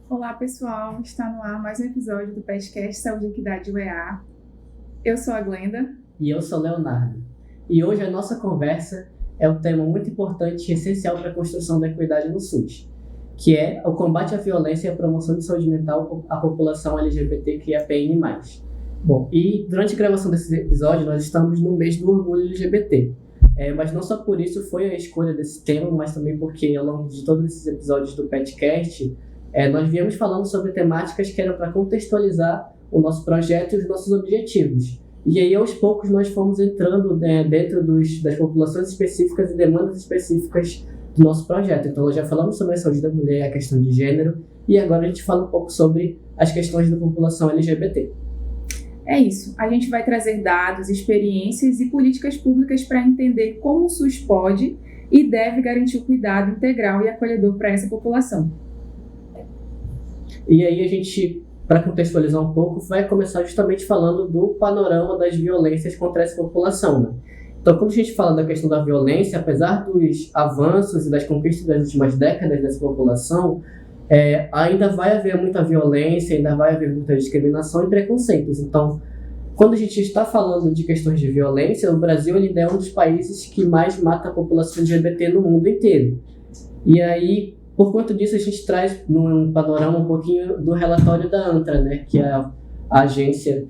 Olá, pessoal. Está no ar mais um episódio do podcast Saúde e Equidade UEA. Eu sou a Glenda. E eu sou Leonardo. E hoje a nossa conversa é um tema muito importante e essencial para a construção da equidade no SUS, que é o combate à violência e a promoção de saúde mental à população LGBTQIAPN+. Bom, e durante a gravação desse episódio, nós estamos no mês do orgulho LGBT. Mas não só por isso foi a escolha desse tema, mas também porque ao longo de todos esses episódios do podcast, nós viemos falando sobre temáticas que eram para contextualizar o nosso projeto e os nossos objetivos. E aí, aos poucos, nós fomos entrando dentro das populações específicas e demandas específicas do nosso projeto. Então, nós já falamos sobre a saúde da mulher, a questão de gênero, e agora a gente fala um pouco sobre as questões da população LGBT. É isso. A gente vai trazer dados, experiências e políticas públicas para entender como o SUS pode e deve garantir o cuidado integral e acolhedor para essa população. E aí a gente, para contextualizar um pouco, vai começar justamente falando do panorama das violências contra essa população, né? Então, quando a gente fala da questão da violência, apesar dos avanços e das conquistas das últimas décadas dessa população, ainda vai haver muita violência, ainda vai haver muita discriminação e preconceitos. Então, quando a gente está falando de questões de violência, o Brasil ainda é um dos países que mais mata a população LGBT no mundo inteiro. E aí, por conta disso, a gente traz num panorama um pouquinho do relatório da ANTRA, né, que é a agência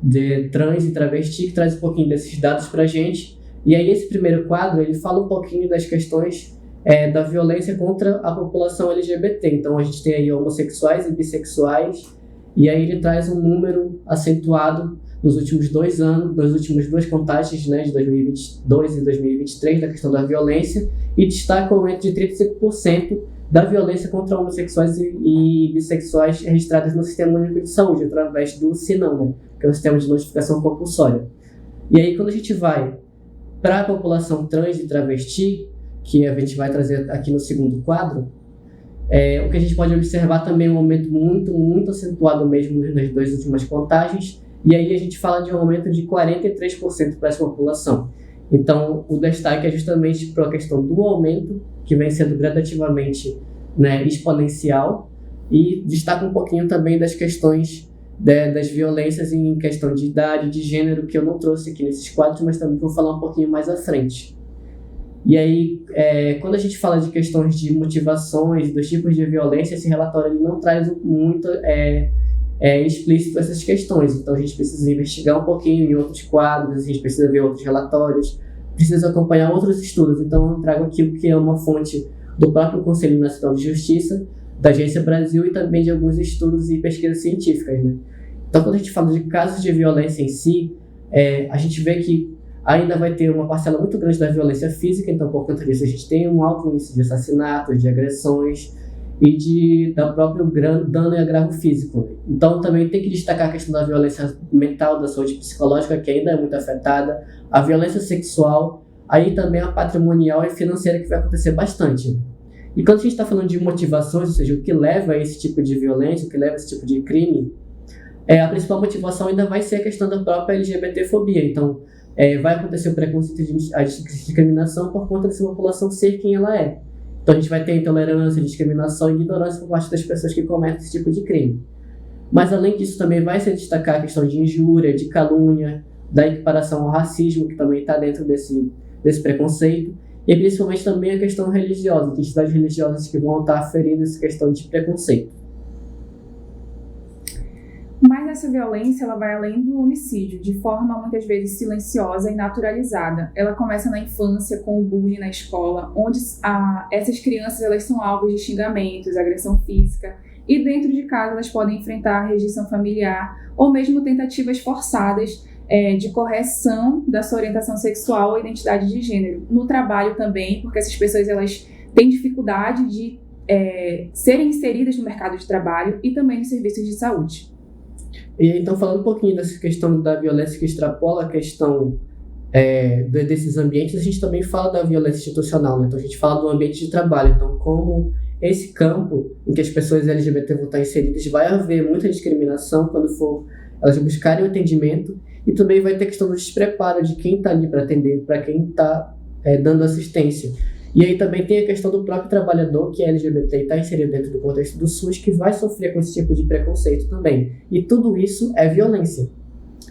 de trans e travesti, que traz um pouquinho desses dados para a gente. E aí, esse primeiro quadro, ele fala um pouquinho das questões da violência contra a população LGBT. Então, a gente tem aí homossexuais e bissexuais, e aí ele traz um número acentuado nos últimos 2 anos, nas últimas 2 contagens, né, de 2022 e 2023, da questão da violência, e destaca o aumento de 35% da violência contra homossexuais e bissexuais registradas no Sistema Único de Saúde, através do SINAM, né, que é o Sistema de Notificação Compulsória. E aí, quando a gente vai para a população trans e travesti, que a gente vai trazer aqui no segundo quadro, o que a gente pode observar também é um aumento muito, muito acentuado mesmo nas 2 últimas contagens, e aí a gente fala de um aumento de 43% para essa população. Então, o destaque é justamente para a questão do aumento, que vem sendo gradativamente, né, exponencial, e destaca um pouquinho também das questões das violências em questão de idade, de gênero, que eu não trouxe aqui nesses quadros, mas também vou falar um pouquinho mais à frente. E aí, quando a gente fala de questões de motivações, dos tipos de violência, esse relatório ele não traz muito explícito essas questões. Então, a gente precisa investigar um pouquinho em outros quadros, a gente precisa ver outros relatórios, precisa acompanhar outros estudos. Então, eu trago aqui o que é uma fonte do próprio Conselho Nacional de Justiça, da Agência Brasil e também de alguns estudos e pesquisas científicas, né? Então, quando a gente fala de casos de violência em si, a gente vê que ainda vai ter uma parcela muito grande da violência física. Então, por conta disso, a gente tem um alto índice de assassinatos, de agressões e da próprio dano e agravo físico. Então, também tem que destacar a questão da violência mental, da saúde psicológica, que ainda é muito afetada, a violência sexual, aí também a patrimonial e financeira, que vai acontecer bastante. E quando a gente está falando de motivações, ou seja, o que leva a esse tipo de violência, o que leva a esse tipo de crime, a principal motivação ainda vai ser a questão da própria LGBTfobia. Então, vai acontecer o preconceito, a discriminação por conta dessa população ser quem ela é. Então a gente vai ter intolerância, discriminação e ignorância por parte das pessoas que cometem esse tipo de crime. Mas além disso também vai se destacar a questão de injúria, de calúnia, da equiparação ao racismo, que também está dentro desse preconceito, e principalmente também a questão religiosa, entidades religiosas que vão estar aferindo essa questão de preconceito. Mas essa violência ela vai além do homicídio, de forma muitas vezes silenciosa e naturalizada. Ela começa na infância, com o bullying na escola, onde essas crianças elas são alvos de xingamentos, agressão física, e dentro de casa elas podem enfrentar rejeição familiar ou mesmo tentativas forçadas de correção da sua orientação sexual ou identidade de gênero. No trabalho também, porque essas pessoas elas têm dificuldade de serem inseridas no mercado de trabalho e também nos serviços de saúde. E então, falando um pouquinho dessa questão da violência que extrapola a questão desses ambientes, a gente também fala da violência institucional, né? Então, a gente fala do ambiente de trabalho. Então, como esse campo em que as pessoas LGBT vão estar inseridas, vai haver muita discriminação quando for elas buscarem o atendimento, e também vai ter a questão do despreparo de quem está ali para atender, para quem está dando assistência. E aí também tem a questão do próprio trabalhador que é LGBT e está inserido dentro do contexto do SUS, que vai sofrer com esse tipo de preconceito também. E tudo isso é violência.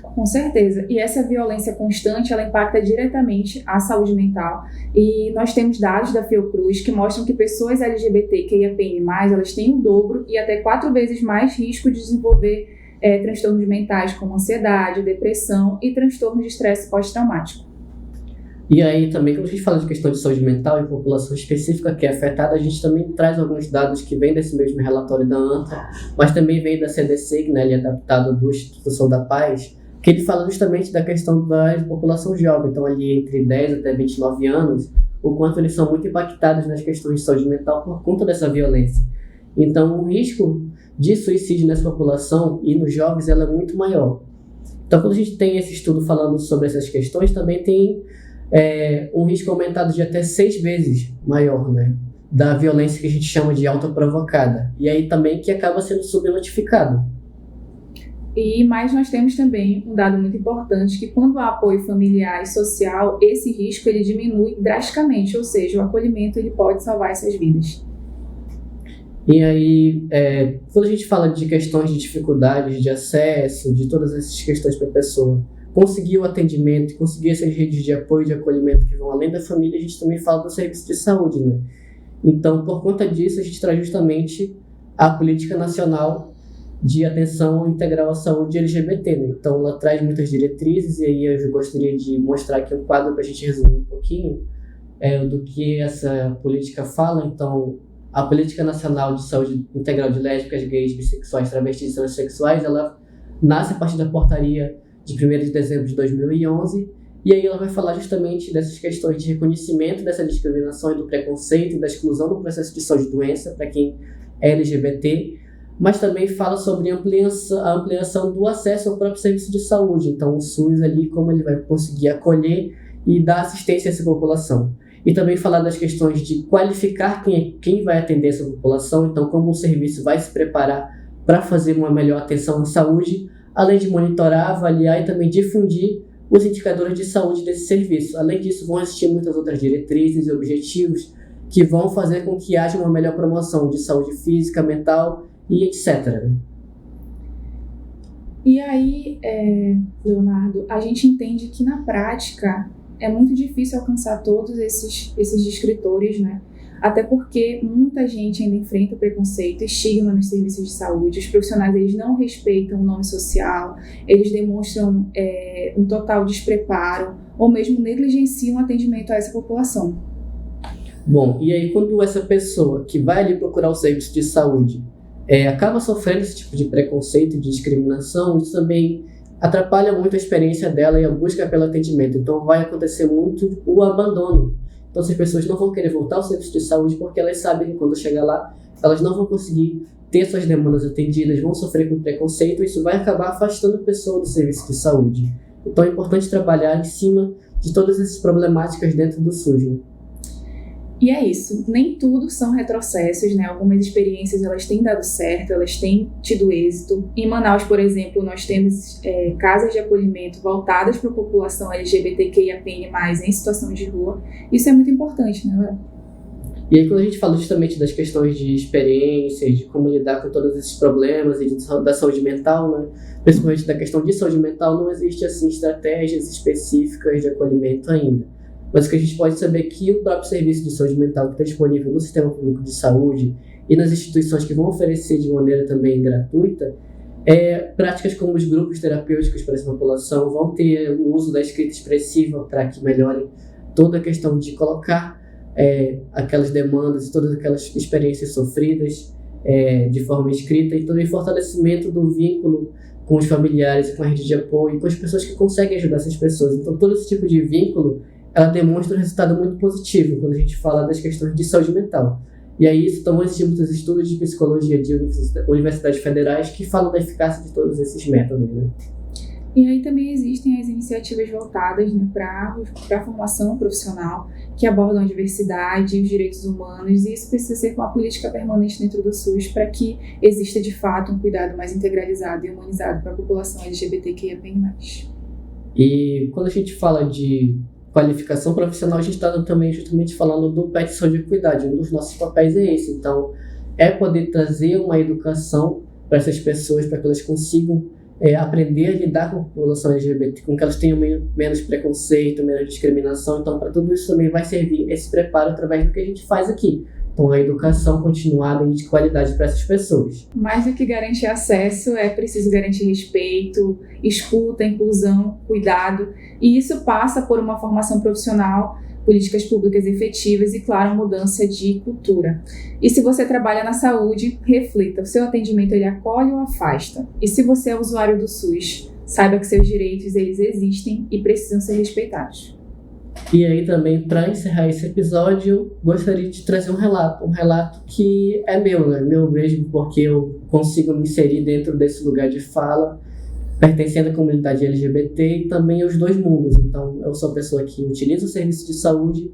Com certeza. E essa violência constante, ela impacta diretamente a saúde mental. E nós temos dados da Fiocruz que mostram que pessoas LGBTQIAPN+, elas têm o dobro e até 4 vezes mais risco de desenvolver transtornos mentais como ansiedade, depressão e transtorno de estresse pós-traumático. E aí também, quando a gente fala de questão de saúde mental em população específica que é afetada, a gente também traz alguns dados que vêm desse mesmo relatório da ANTA, mas também vem da CDC, que ele é adaptado do Instituto da Paz, que ele fala justamente da questão da população jovem, então ali entre 10 até 29 anos, o quanto eles são muito impactados nas questões de saúde mental por conta dessa violência. Então o risco de suicídio nessa população e nos jovens ela é muito maior. Então quando a gente tem esse estudo falando sobre essas questões, também tem um risco aumentado de até 6 vezes maior, né, da violência que a gente chama de autoprovocada. E aí também que acaba sendo subnotificado. Mas nós temos também um dado muito importante, que quando há apoio familiar e social, esse risco ele diminui drasticamente, ou seja, o acolhimento ele pode salvar essas vidas. E aí, quando a gente fala de questões de dificuldades de acesso, de todas essas questões para a pessoa conseguir o atendimento, conseguir essas redes de apoio e de acolhimento que vão além da família, a gente também fala do serviço de saúde, né? Então, por conta disso, a gente traz justamente a Política Nacional de Atenção Integral à Saúde LGBT, né? Então, ela traz muitas diretrizes, e aí eu gostaria de mostrar aqui um quadro para a gente resumir um pouquinho do que essa política fala. Então, a Política Nacional de Saúde Integral de Lésbicas, Gays, Bissexuais, Travestis e Transsexuais, ela nasce a partir da portaria de 1º de dezembro de 2011, e aí ela vai falar justamente dessas questões de reconhecimento dessa discriminação e do preconceito e da exclusão do processo de saúde e doença para quem é LGBT, mas também fala sobre a ampliação do acesso ao próprio serviço de saúde, então o SUS ali, como ele vai conseguir acolher e dar assistência a essa população. E também falar das questões de qualificar quem vai atender essa população, então como o serviço vai se preparar para fazer uma melhor atenção à saúde, além de monitorar, avaliar e também difundir os indicadores de saúde desse serviço. Além disso, vão existir muitas outras diretrizes e objetivos que vão fazer com que haja uma melhor promoção de saúde física, mental e etc. E aí, Leonardo, a gente entende que na prática é muito difícil alcançar todos esses descritores, né? Até porque muita gente ainda enfrenta preconceito, estigma nos serviços de saúde. Os profissionais eles não respeitam o nome social, eles demonstram um total despreparo ou mesmo negligenciam o atendimento a essa população. Bom, e aí quando essa pessoa que vai ali procurar o serviço de saúde acaba sofrendo esse tipo de preconceito e discriminação, isso também atrapalha muito a experiência dela e a busca pelo atendimento. Então vai acontecer muito o abandono. Então essas pessoas não vão querer voltar ao serviço de saúde porque elas sabem que quando chegar lá, elas não vão conseguir ter suas demandas atendidas, vão sofrer com preconceito, e isso vai acabar afastando a pessoa do serviço de saúde. Então é importante trabalhar em cima de todas essas problemáticas dentro do SUS, né? E é isso, nem tudo são retrocessos, né? Algumas experiências elas têm dado certo, elas têm tido êxito. Em Manaus, por exemplo, nós temos casas de acolhimento voltadas para a população LGBTQIAPN+, em situação de rua. Isso é muito importante, né, Léo? E aí quando a gente fala justamente das questões de experiências, de como lidar com todos esses problemas e da saúde mental, né? Principalmente da questão de saúde mental, não existe assim estratégias específicas de acolhimento ainda. Mas o que a gente pode saber é que o próprio serviço de saúde mental que está disponível no Sistema Público de Saúde e nas instituições que vão oferecer de maneira também gratuita, práticas como os grupos terapêuticos para essa população vão ter o uso da escrita expressiva para que melhore toda a questão de colocar aquelas demandas e todas aquelas experiências sofridas de forma escrita, e também fortalecimento do vínculo com os familiares, com a rede de apoio, com as pessoas que conseguem ajudar essas pessoas. Então todo esse tipo de vínculo ela demonstra um resultado muito positivo quando a gente fala das questões de saúde mental. E aí estão existindo muitos estudos de psicologia de universidades federais que falam da eficácia de todos esses métodos, né? E aí também existem as iniciativas voltadas, né, para a formação profissional, que abordam a diversidade e os direitos humanos, e isso precisa ser uma política permanente dentro do SUS para que exista de fato um cuidado mais integralizado e humanizado para a população LGBTQIAPN+. E quando a gente fala de qualificação profissional, a gente está também justamente falando do PET Saúde e Cuidado. Um dos nossos papéis é esse. Então, é poder trazer uma educação para essas pessoas, para que elas consigam aprender a lidar com a população LGBT, com que elas tenham menos preconceito, menos discriminação. Então, para tudo isso também vai servir esse preparo através do que a gente faz aqui. Então, a educação continuada e de qualidade para essas pessoas. Mais do que garantir acesso, é preciso garantir respeito, escuta, inclusão, cuidado. E isso passa por uma formação profissional, políticas públicas efetivas e, claro, mudança de cultura. E se você trabalha na saúde, reflita, o seu atendimento ele acolhe ou afasta? E se você é usuário do SUS, saiba que seus direitos eles existem e precisam ser respeitados. E aí também, para encerrar esse episódio, gostaria de trazer um relato que é meu, né? Meu mesmo, porque eu consigo me inserir dentro desse lugar de fala, pertencendo à comunidade LGBT e também aos dois mundos. Então, eu sou a pessoa que utiliza o serviço de saúde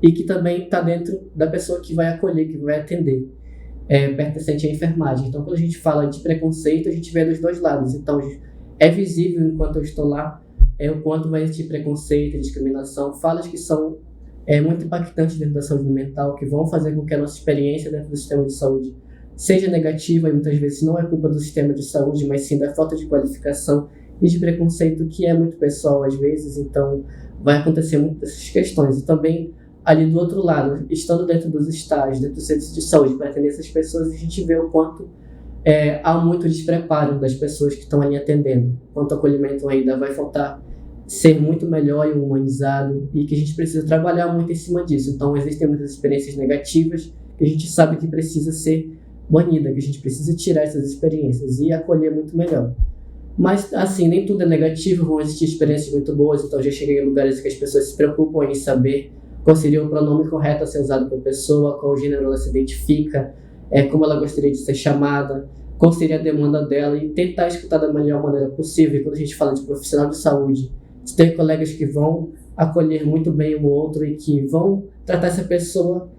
e que também está dentro da pessoa que vai acolher, que vai atender, pertencente à enfermagem. Então, quando a gente fala de preconceito, a gente vê dos dois lados. Então, é visível enquanto eu estou lá, o quanto vai existir preconceito, discriminação, falas que são muito impactantes dentro da saúde mental, que vão fazer com que a nossa experiência dentro do sistema de saúde seja negativa, e muitas vezes não é culpa do sistema de saúde, mas sim da falta de qualificação e de preconceito, que é muito pessoal às vezes. Então vai acontecer muitas dessas questões. E também ali do outro lado, estando dentro dos estágios, dentro do serviço de saúde, para atender essas pessoas, a gente vê o quanto há muito despreparo das pessoas que estão ali atendendo, quanto o acolhimento ainda vai faltar ser muito melhor e humanizado, e que a gente precisa trabalhar muito em cima disso. Então existem muitas experiências negativas que a gente sabe que precisa ser banida, que a gente precisa tirar essas experiências e acolher muito melhor. Mas assim, nem tudo é negativo, vão existir experiências muito boas. Então já cheguei em lugares que as pessoas se preocupam em saber qual seria o pronome correto a ser usado para a pessoa, qual gênero ela se identifica, como ela gostaria de ser chamada, qual seria a demanda dela, e tentar escutar da melhor maneira possível. E quando a gente fala de profissional de saúde, ter colegas que vão acolher muito bem o outro e que vão tratar essa pessoa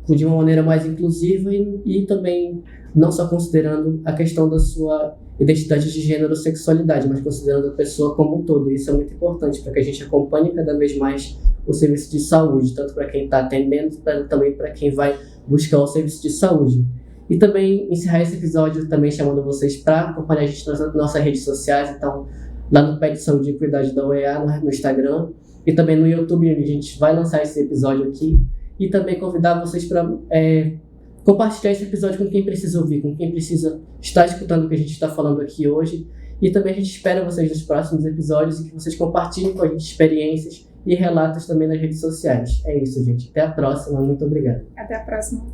de uma maneira mais inclusiva, e também não só considerando a questão da sua identidade de gênero ou sexualidade, mas considerando a pessoa como um todo. Isso é muito importante para que a gente acompanhe cada vez mais o serviço de saúde, tanto para quem está atendendo, também para quem vai buscar o serviço de saúde. E também encerrar esse episódio também chamando vocês para acompanhar a gente nas nossas redes sociais. Então, lá no PET Saúde e Cuidado da UEA, no Instagram, e também no YouTube, onde a gente vai lançar esse episódio aqui. E também convidar vocês para compartilhar esse episódio com quem precisa ouvir, com quem precisa estar escutando o que a gente está falando aqui hoje. E também a gente espera vocês nos próximos episódios, e que vocês compartilhem com a gente experiências e relatos também nas redes sociais. É isso, gente. Até a próxima. Muito obrigado. Até a próxima.